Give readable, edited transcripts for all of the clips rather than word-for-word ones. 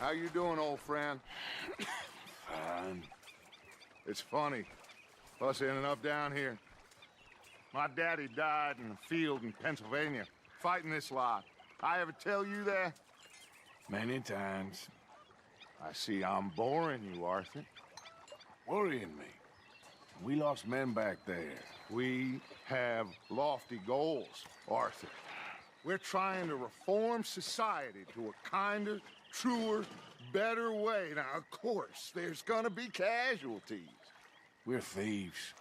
How you doing, old friend? Fine. It's funny, us ending up down here. My daddy died in a field in Pennsylvania, fighting this lot. I ever tell you that? Many times. I see I'm boring you, Arthur. Worrying me. We lost men back there. We have lofty goals, Arthur. We're trying to reform society to a kinder, truer, better way. Now, of course, there's gonna be casualties. We're thieves.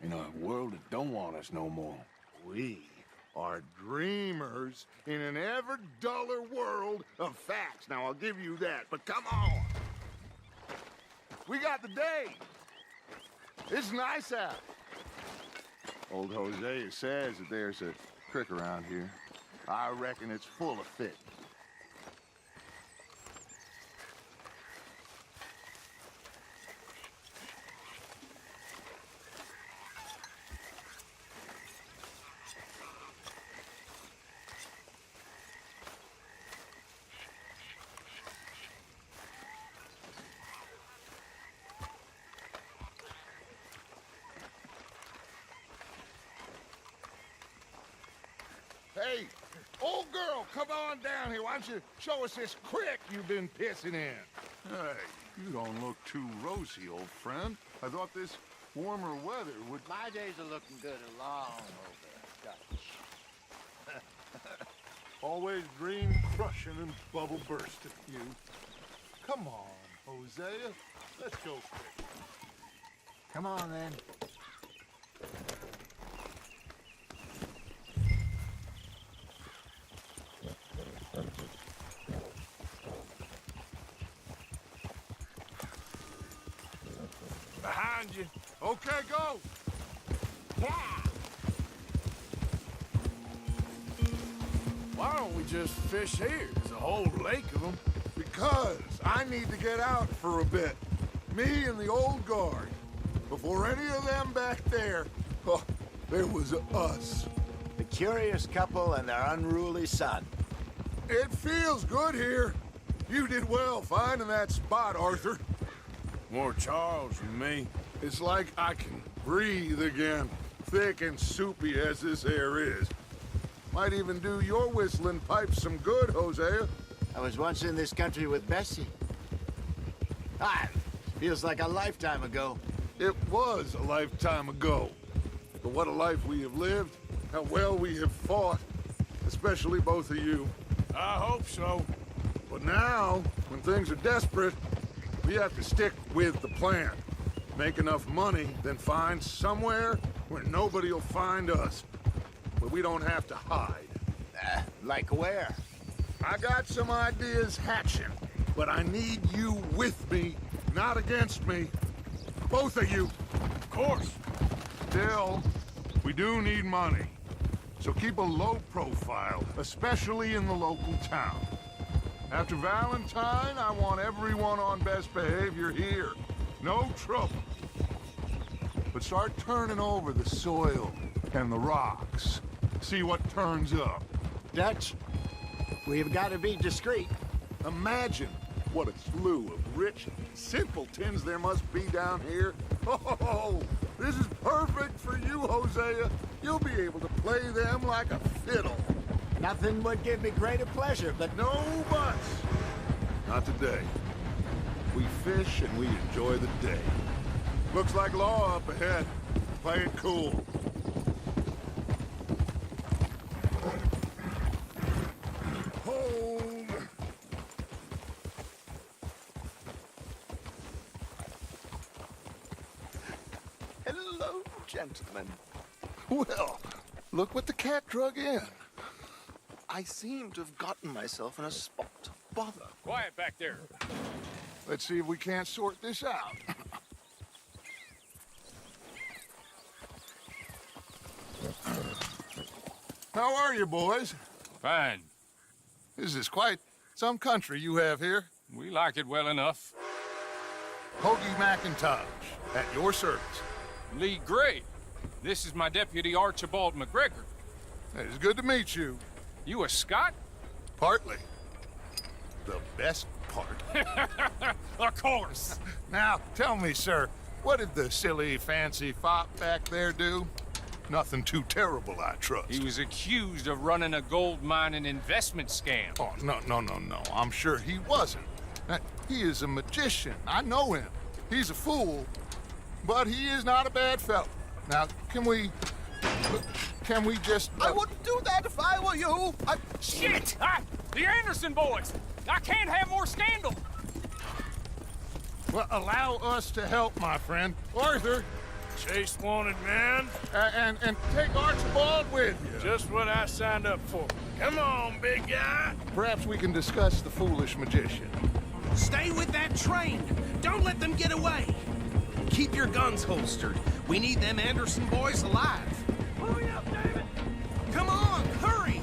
In a world that don't want us no more. We are dreamers in an ever duller world of facts. Now, I'll give you that, but come on. We got the day. It's nice out. Old Hosea says that there's a creek around here. I reckon it's full of fish. Hey, old girl, come on down here. Why don't you show us this creek you've been pissing in? Hey, you don't look too rosy, old friend. I thought this warmer weather would... My days are looking good along over Dutch. Always dream crushing and bubble bursting, you. Come on, Hosea. Let's go quick. Come on, then. Behind you. Okay, go. Yeah! Why don't we just fish here? There's a whole lake of them. Because I need to get out for a bit. Me and the old guard. Before any of them back there, oh, there was us. The curious couple and their unruly son. It feels good here. You did well finding that spot, Arthur. More Charles than me. It's like I can breathe again, thick and soupy as this air is. Might even do your whistling pipes some good, Hosea. I was once in this country with Bessie. Ah, feels like a lifetime ago. It was a lifetime ago. But what a life we have lived, how well we have fought, especially both of you. I hope so. But now, when things are desperate, we have to stick with the plan. Make enough money, then find somewhere where nobody will find us. Where we don't have to hide. Like where? I got some ideas hatching, but I need you with me, not against me. Both of you. Of course. Still, we do need money. So keep a low profile, especially in the local town. After Valentine, I want everyone on best behavior here. No trouble. But start turning over the soil and the rocks. See what turns up. Dutch, we've got to be discreet. Imagine what a slew of rich simpletons there must be down here. Oh, this is perfect for you, Hosea. You'll be able to play them like a fiddle. Nothing would give me greater pleasure, but No buts. Not today. We fish and we enjoy the day. Looks like law up ahead. Play it cool. Home. Hello, gentlemen. Well, look what the cat drug in. I seem to have gotten myself in a spot of bother. Quiet back there. Let's see if we can't sort this out. How are you, boys? Fine. This is quite some country you have here. We like it well enough. Hoagie McIntosh, at your service. Lee Gray. This is my deputy Archibald McGregor. It's good to meet you. You a Scot? Partly. the best part. Of course. Now, tell me, sir, what did the silly, fancy fop back there do? Nothing too terrible, I trust. He was accused of running a gold mining investment scam. Oh, no. I'm sure he wasn't. He is a magician. I know him. He's a fool, but he is not a bad fellow. Now, can we just... I wouldn't do that if I were you. Shit! The Anderson boys! I can't have more scandal! Well, allow us to help, my friend. Arthur, Chase wanted, man. and take Archibald with you. Just what I signed up for. Come on, big guy. Perhaps we can discuss the foolish magician. Stay with that train. Don't let them get away. Keep your guns holstered. We need them Anderson boys alive. Hurry up, David. Come on, hurry.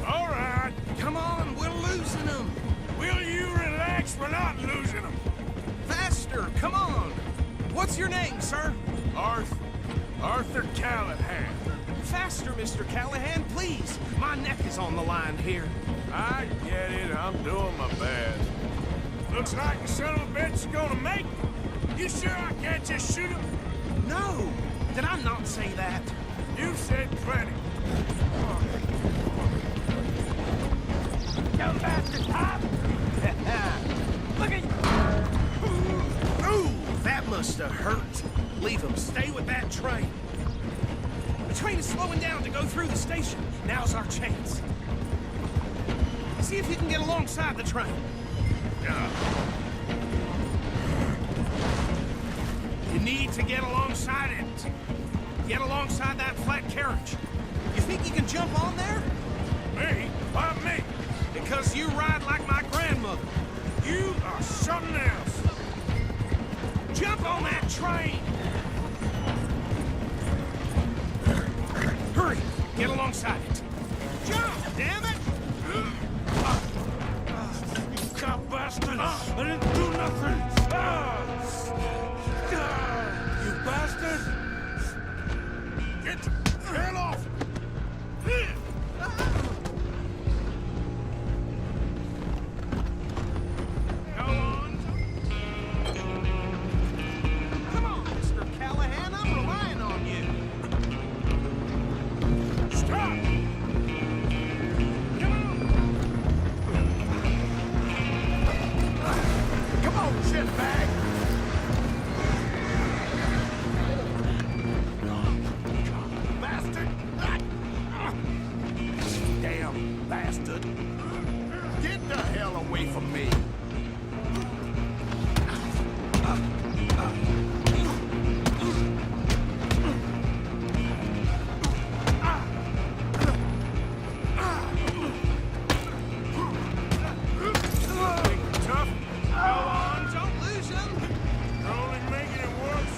All right. Come on, we're losing them. Will you relax? We're not losing them. Faster, come on. What's your name, sir? Arthur Callahan. Faster, Mr. Callahan, please. My neck is on the line here. I get it. I'm doing my best. Looks like the son of a bitch is gonna make it. You sure I can't just shoot him? No, did I not say that? You said plenty. You bastard, Tom! Look at you! Ooh, that must have hurt. Leave him. Stay with that train. The train is slowing down to go through the station. Now's our chance. See if you can get alongside the train. You need to get alongside it. Get alongside that flat carriage. You think you can jump on there? Me? Why me? Because you ride like my grandmother. You are something else. Jump on that train! Hurry! Get alongside it. Jump, damn it! You cop bastard! I didn't do nothing! You bastard! Get the hell off! Come on, Mr. Callahan, I'm relying on you. Stop! Come on, shitbag! Bastard! Damn bastard! Get the hell away from me! Tough. Go on, don't lose him! You're only making it worse.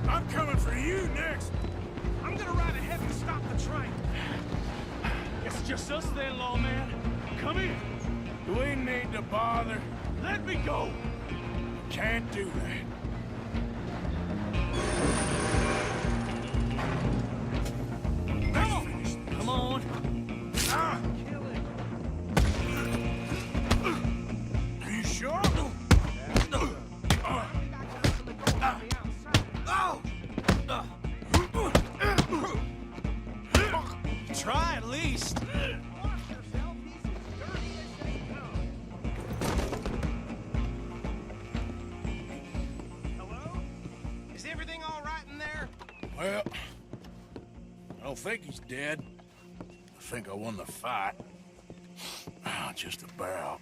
I'm coming for you next. I'm gonna ride ahead and stop the train. It's just us then, lawman. Come here. We need to bother. Let me go. Can't do that. Come on! Ah! Are you sure? Try at least. Hello? Is everything all right in there? Well, I don't think he's dead. I think I won the fight. Just about.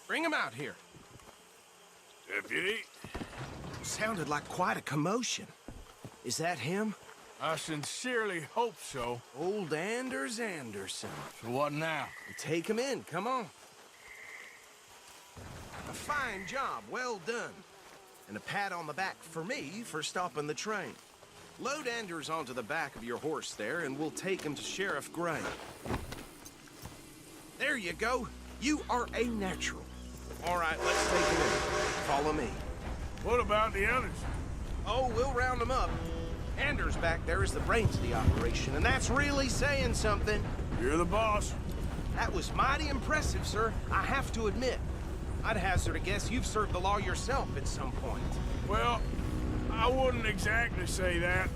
Bring him out here. Deputy, Sounded like quite a commotion. Is that him? I sincerely hope so. Old Anders Anderson. So what now? Take him in, come on. A fine job, well done. And a pat on the back for me for stopping the train. Load Anders onto the back of your horse there, and we'll take him to Sheriff Gray. There you go. You are a natural. All right, let's take it in. Follow me. What about the others? Oh, we'll round them up. Anders back there is the brains of the operation, and that's really saying something. You're the boss. That was mighty impressive, sir. I have to admit. I'd hazard a guess you've served the law yourself at some point. Well, I wouldn't exactly say that.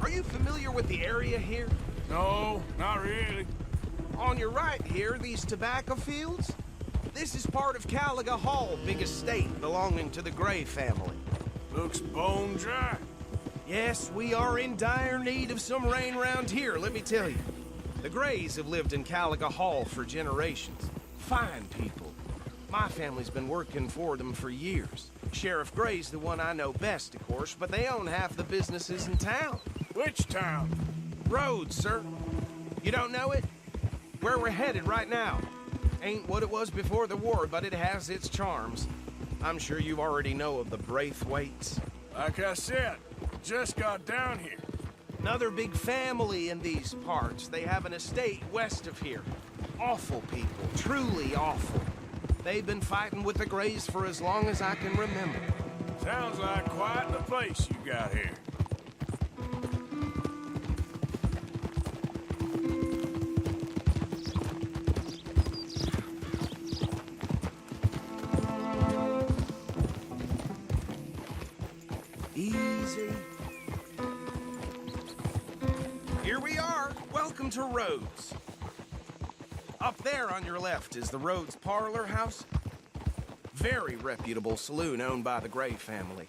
Are you familiar with the area here? No, not really. On your right here, these tobacco fields? This is part of Caliga Hall, big estate belonging to the Gray family. Looks bone dry. Yes, we are in dire need of some rain round here, let me tell you. The Grays have lived in Caliga Hall for generations. Fine people. My family's been working for them for years. Sheriff Gray's the one I know best, of course, but they own half the businesses in town. Which town? Rhodes, sir. You don't know it? Where we're headed right now. Ain't what it was before the war, but it has its charms. I'm sure you already know of the Braithwaites. Like I said, just got down here. Another big family in these parts. They have an estate west of here. Awful people, truly awful. They've been fighting with the Grays for as long as I can remember. Sounds like quite the place you got here. Easy. Here we are. Welcome to Rhodes. Up there on your left is the Rhodes Parlor House. Very reputable saloon owned by the Gray family.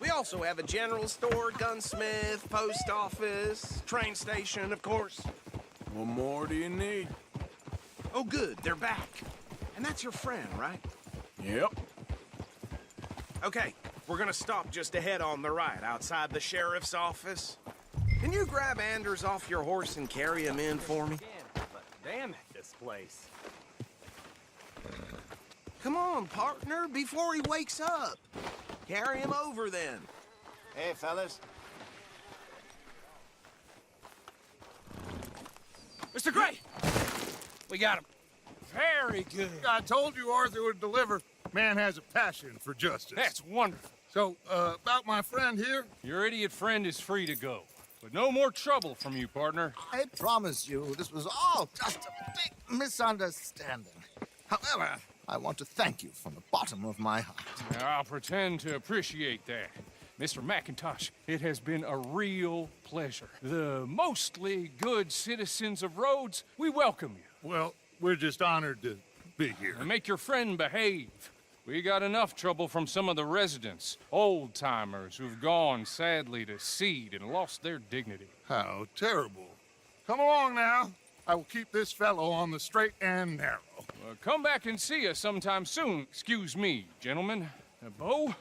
We also have a general store, gunsmith, post office, train station, of course. What more do you need? Oh, good, they're back. And that's your friend, right? Yep. Okay, we're gonna stop just ahead on the right, outside the sheriff's office. Can you grab Anders off your horse and carry him in for me? Damn it, this place. Come on, partner, before he wakes up. Carry him over, then. Hey, fellas. Mr. Gray! We got him. Very good. I told you Arthur would deliver. Man has a passion for justice. That's wonderful. So, about my friend here? Your idiot friend is free to go. But no more trouble from you, partner. I promise you, this was all just a big misunderstanding. However, I want to thank you from the bottom of my heart. I'll pretend to appreciate that. Mr. McIntosh, it has been a real pleasure. The mostly good citizens of Rhodes, we welcome you. Well, we're just honored to be here. And make your friend behave. We got enough trouble from some of the residents, old-timers who've gone, sadly, to seed and lost their dignity. How terrible. Come along now. I will keep this fellow on the straight and narrow. Come back and see us sometime soon. Excuse me, gentlemen. Bo,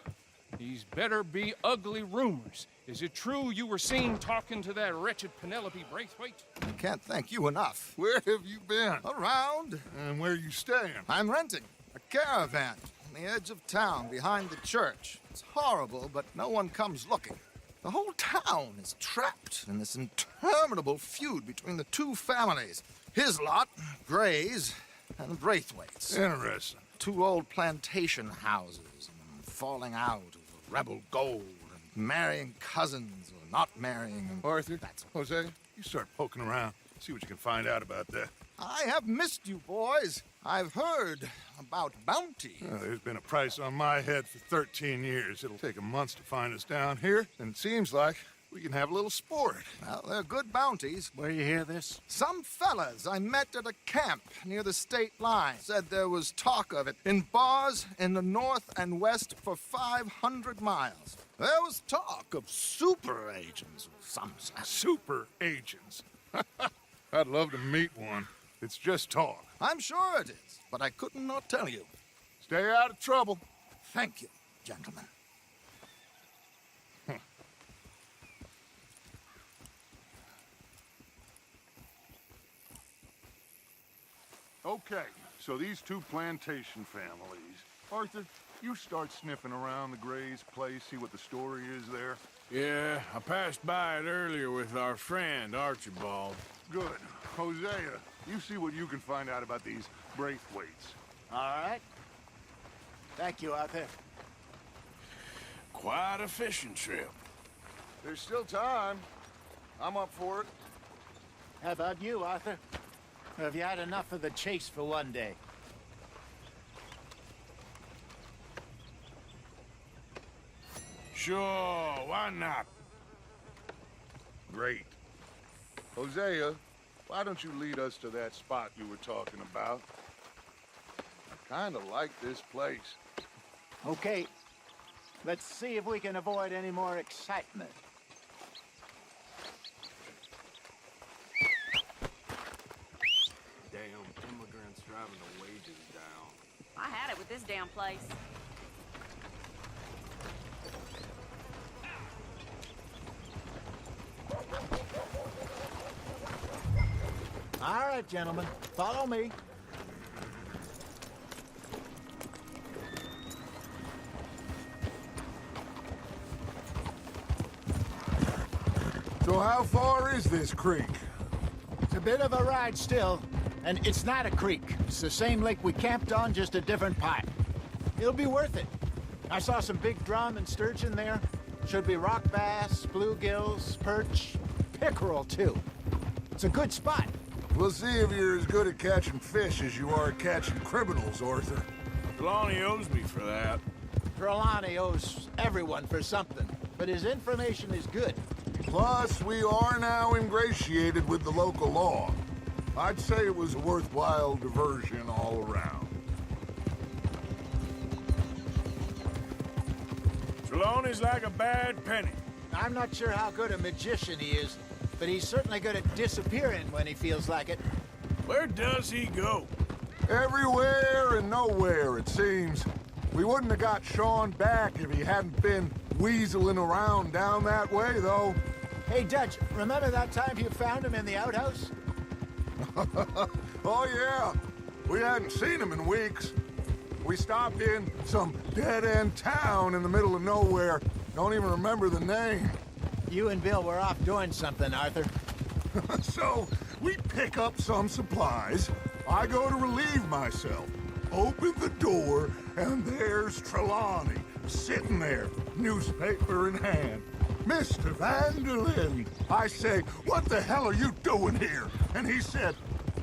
these better be ugly rumors. Is it true you were seen talking to that wretched Penelope Braithwaite? I can't thank you enough. Where have you been? Around, And where you staying? I'm renting a caravan on the edge of town behind the church. It's horrible, but no one comes looking. The whole town is trapped in this interminable feud between the two families. His lot, Gray's, and the Braithwaites. Interesting. Two old plantation houses, and falling out over rebel gold, and marrying cousins or not marrying. And Arthur, That's Hosea, you start poking around. See what you can find out about that. I have missed you, boys. I've heard about bounty. There's been a price on my head for 13 years. It'll take 'em months to find us down here, and it seems like we can have a little sport. Well, they're good bounties. Where you hear this? Some fellas I met at a camp near the state line said there was talk of it in bars in the north and west for 500 miles. There was talk of super agents of some sort. Super agents. I'd love to meet one. It's just talk. I'm sure it is, but I couldn't not tell you. Stay out of trouble. Thank you, gentlemen. Okay, so these two plantation families. Arthur, you start sniffing around the Gray's place, see what the story is there. Yeah, I passed by it earlier with our friend, Archibald. Good. Hosea, you see what you can find out about these Braithwaites. All right. Thank you, Arthur. Quite a fishing trip. There's still time. I'm up for it. How about you, Arthur? Or have you had enough of the chase for one day? Sure, why not? Great. Hosea, why don't you lead us to that spot you were talking about? I kind of like this place. Okay. Let's see if we can avoid any more excitement. Damn immigrants driving the wages down. I had it with this damn place. All right, gentlemen. Follow me. So how far is this creek? It's a bit of a ride still, and it's not a creek. It's the same lake we camped on, just a different pipe. It'll be worth it. I saw some big drum and sturgeon there. Should be rock bass, bluegills, perch, pickerel too. It's a good spot. We'll see if you're as good at catching fish as you are at catching criminals, Arthur. Trelawney owes me for that. Trelawney owes everyone for something, but his information is good. Plus, we are now ingratiated with the local law. I'd say it was a worthwhile diversion all around. Trelawney's like a bad penny. I'm not sure how good a magician he is, but he's certainly good at disappearing when he feels like it. Where does he go? Everywhere and nowhere, it seems. We wouldn't have got Sean back if he hadn't been weaseling around down that way, though. Hey, Dutch, remember that time you found him in the outhouse? Oh, yeah. We hadn't seen him in weeks. We stopped in some dead-end town in the middle of nowhere. Don't even remember the name. You and Bill were off doing something, Arthur. So, we pick up some supplies. I go to relieve myself. Open the door, and there's Trelawney, sitting there, newspaper in hand. Mr. Vanderlyn. I say, what the hell are you doing here? And he said,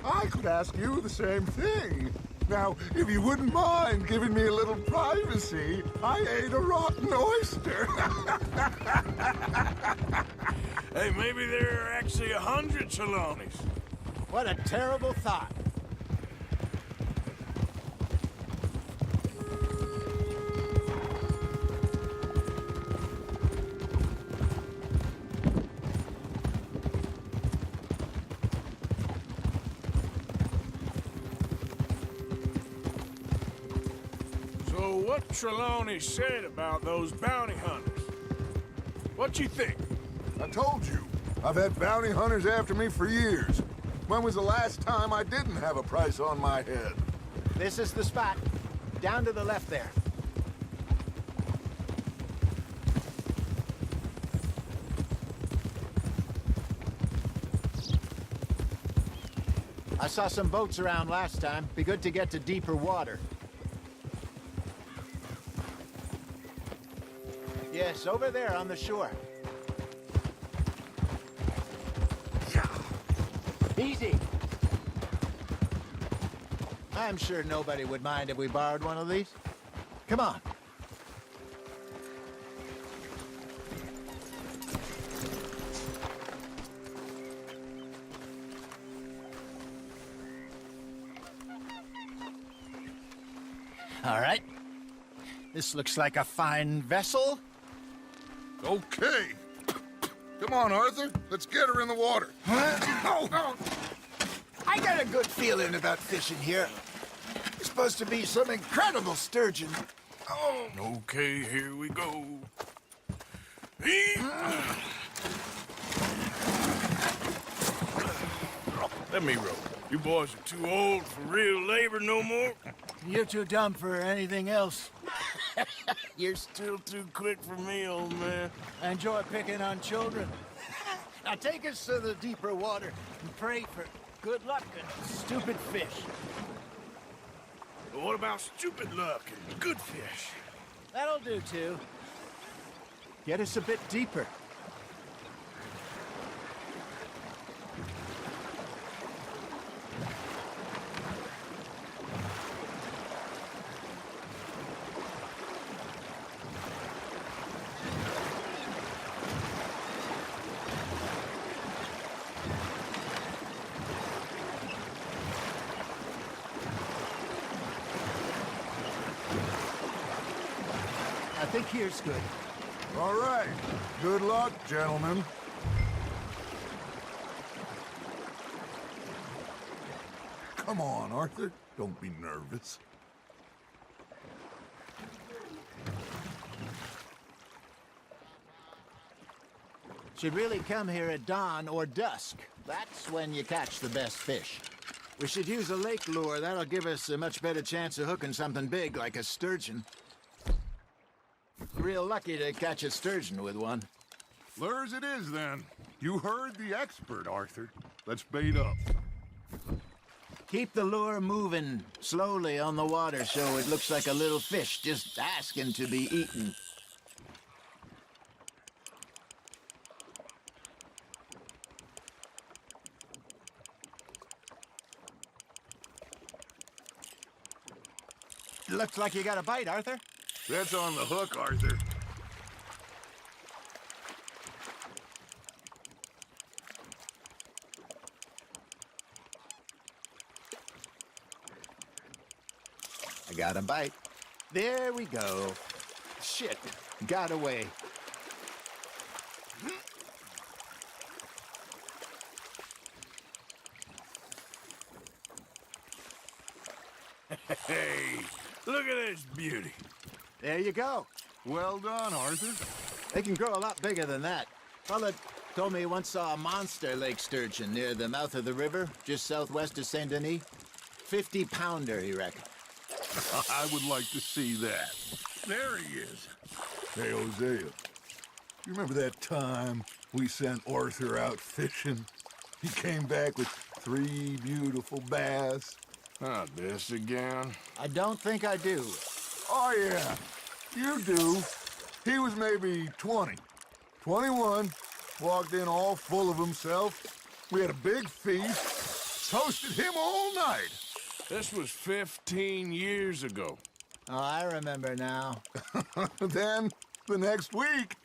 I could ask you the same thing. Now, if you wouldn't mind giving me a little privacy, I ate a rotten oyster. Hey, maybe there are actually 100 Trelawneys. What a terrible thought. So what Trelawney said about those bounty hunters? What you think? I told you, I've had bounty hunters after me for years. When was the last time I didn't have a price on my head? This is the spot. Down to the left there. I saw some boats around last time. Be good to get to deeper water. Yes, over there on the shore. Easy. I'm sure nobody would mind if we borrowed one of these. Come on. All right. This looks like a fine vessel. Okay. Come on, Arthur. Let's get her in the water. Oh. I got a good feeling about fishing here. It's supposed to be some incredible sturgeon. Oh. Okay, here we go. Let me row. You boys are too old for real labor no more. You're too dumb for anything else. You're still too quick for me, old man. Enjoy picking on children. Now take us to the deeper water and pray for good luck and stupid fish. But what about stupid luck and good fish? That'll do, too. Get us a bit deeper. I think here's good. All right. Good luck, gentlemen. Come on, Arthur. Don't be nervous. Should really come here at dawn or dusk. That's when you catch the best fish. We should use a lake lure. That'll give us a much better chance of hooking something big like a sturgeon. Real lucky to catch a sturgeon with one. Lures it is, then. You heard the expert, Arthur. Let's bait up. Keep the lure moving slowly on the water so it looks like a little fish just asking to be eaten. Looks like you got a bite, Arthur. That's on the hook, Arthur. I got a bite. There we go. Shit, got away. Hey, look at this beauty. There you go. Well done, Arthur. They can grow a lot bigger than that. Fella told me he once saw a monster lake sturgeon near the mouth of the river, just southwest of Saint Denis. 50-pounder, he reckoned. I would like to see that. There he is. Hey, Hosea. You remember that time we sent Arthur out fishing? He came back with 3 beautiful bass. Not this again. I don't think I do. Oh, yeah. You do. He was maybe 20. 21. Walked in all full of himself. We had a big feast. Toasted him all night. This was 15 years ago. Oh, I remember now. Then, the next week,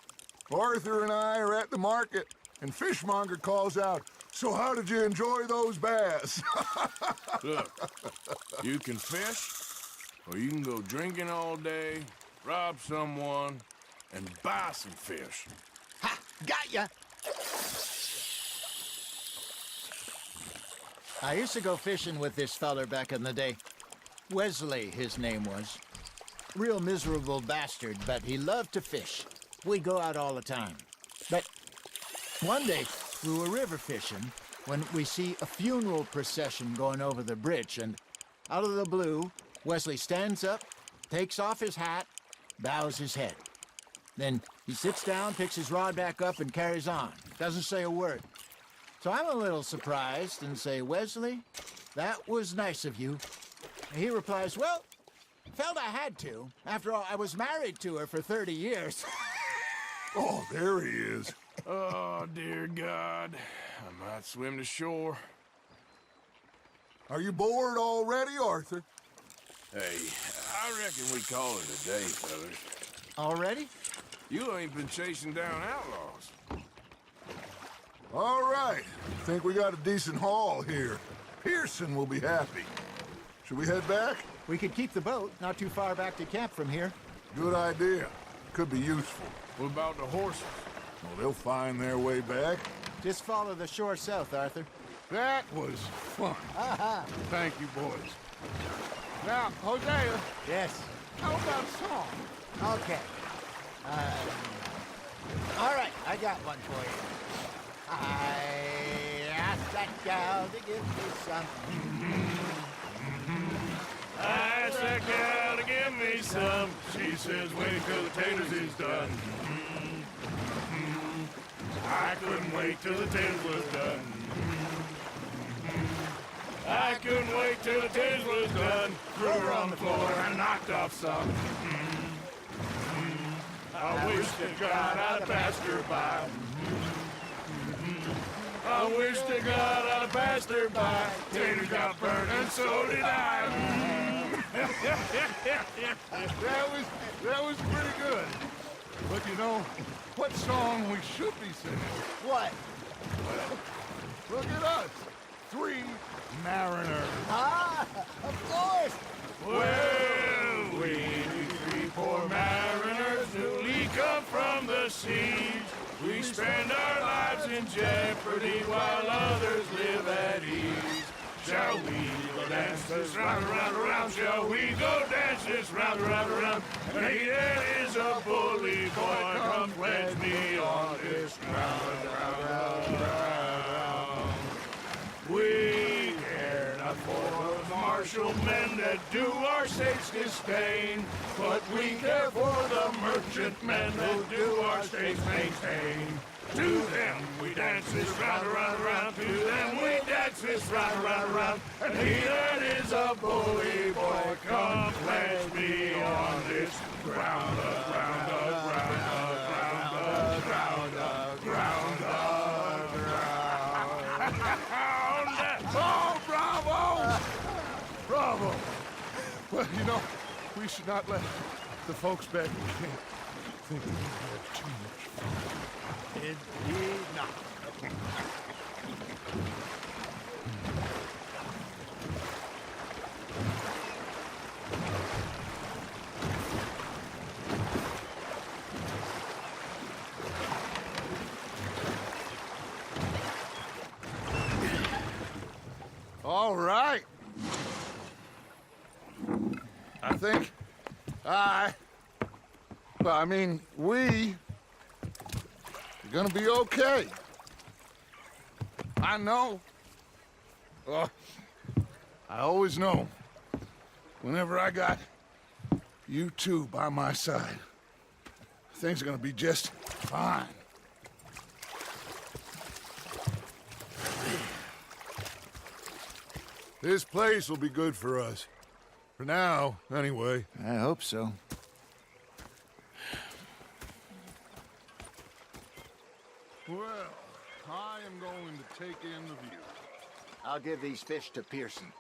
Arthur and I are at the market, and Fishmonger calls out, "So how did you enjoy those bass?" Look, you can fish, or you can go drinking all day, rob someone, and buy some fish. Ha! Got ya! I used to go fishing with this feller back in the day. Wesley, his name was. Real miserable bastard, but he loved to fish. We'd go out all the time. But one day, we were river fishing when we see a funeral procession going over the bridge, and out of the blue, Wesley stands up, takes off his hat, bows his head. Then he sits down, picks his rod back up, and carries on. Doesn't say a word. So I'm a little surprised and say, "Wesley, that was nice of you." And he replies, "Well, felt I had to. After all, I was married to her for 30 years. Oh, there he is. Oh, dear God. I might swim to shore. Are you bored already, Arthur? Hey, I reckon we call it a day, fellas. Already? You ain't been chasing down outlaws. All right. Think we got a decent haul here. Pearson will be happy. Should we head back? We could keep the boat not too far back to camp from here. Good idea. Could be useful. What about the horses? Well, they'll find their way back. Just follow the shore south, Arthur. That was fun. Thank you, boys. Now, Hosea, Yes. how about a song? Okay. All right, I got one for you. I asked that gal to give me something. I asked that gal to give me some. She says, wait till the taters is done. I couldn't wait till the taters was done. I couldn't wait till the taters was done. Threw her on the floor and knocked off some. I wish to God I'd passed her by. I wish to God I'd passed her by. Taters got burned and so did I. That was pretty good. But you know, what song we should be singing? What? Look at us. 3 mariners. Ah, of course. Well, we 3 poor mariners newly come from the siege. We spend our lives in jeopardy while others live at ease. Shall we go dance this round, around, around? Shall we go dance this round, around, around? Hey, there is a bully boy, come pledge me on this round, round, round, round. We care not for the martial men that do our states disdain, but we care for the merchant men that do our states maintain. To them we dance this round, around, around. To them we dance this round, around, around. And he that is a bully boy, come pledge me on this ground, ground, ground, ground, ground, ground, ground. Oh, bravo! Bravo! Well, you know, we should not let the folks back in camp think we have too much fun. Indeed not. All right. I think we are gonna be okay. I know. I always know. Whenever I got you two by my side, things are gonna be just fine. This place will be good for us. For now, anyway. I hope so. Well, I am going to take in the view. I'll give these fish to Pearson.